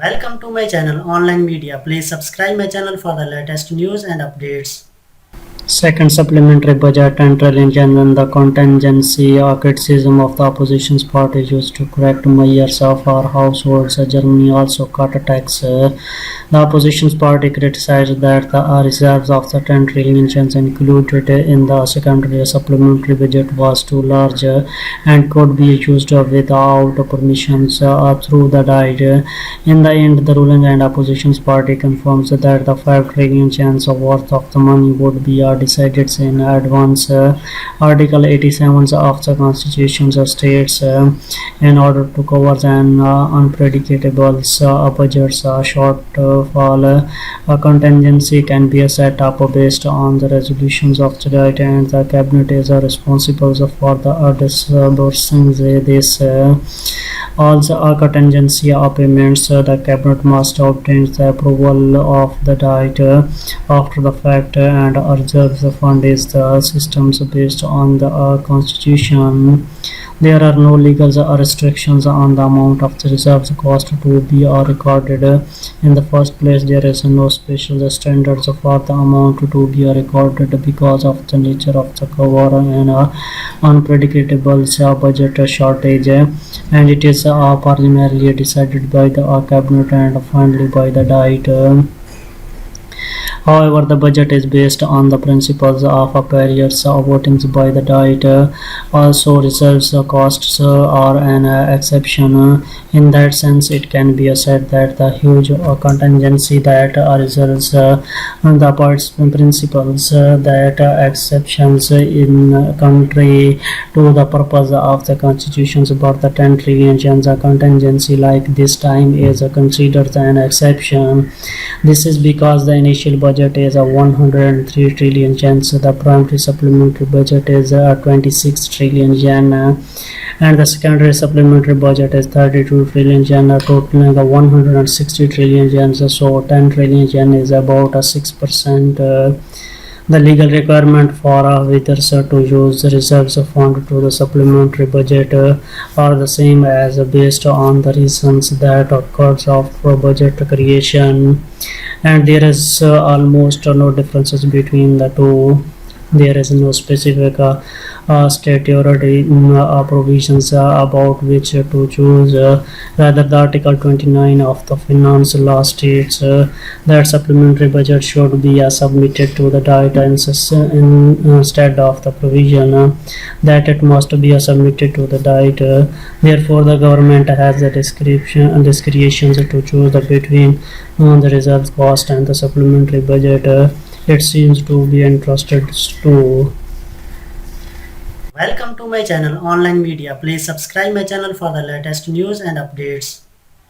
Welcome to my channel Online Media. Please subscribe my channel for the latest news and updates. Second supplementary budget and in the contingency criticism of the opposition's party used to correct measures of our households. Germany also cut tax. The opposition's party criticized that the reserves of the 10 trillion yuan included in the secondary supplementary budget was too large and could be used without permissions through the diet. In the end, the ruling and opposition's party confirms that the 5 trillion yuan worth of the money would be decided in advance. Article 87 of the Constitution states in order to cover an unpredictable budget shortfall, a contingency can be set up based on the resolutions of the diet, and the cabinet is responsible for the disbursing this. Also, a contingency payments, the cabinet must obtain the approval of the diet after the fact, and reserves fund is the systems based on the constitution. There are no legal restrictions on the amount of the reserves cost to be recorded. In the first place, there is no special standards for the amount to be recorded because of the nature of the cover and unpredictable budget shortage, and it is primarily decided by the cabinet and finally by the diet. However, the budget is based on the principles of periods voting by the diet. Also, reserves costs are an exception. In that sense, it can be said that the huge contingency that reserves the principles that exceptions in country to the purpose of the constitutions about the 10 trillion yuan contingency like this time is considered an exception. This is because the initial budget is 103 trillion yen, so the primary supplementary budget is 26 trillion yen, and the secondary supplementary budget is 32 trillion yen, totaling 160 trillion yen. So 10 trillion yen is about 6%. The legal requirement for visitors to use reserves fund to the supplementary budget are the same as based on the reasons that occurs of budget creation, and there is almost no differences between the two. There is no specific statutory provisions about which to choose. Rather, the Article 29 of the Finance Law states that supplementary budget should be submitted to the diet instead of the provision that it must be submitted to the diet. Therefore, the government has the discretion to choose between the reserve cost and the supplementary budget. It seems to be entrusted to. Welcome to my channel Online Media. Please subscribe my channel for the latest news and updates.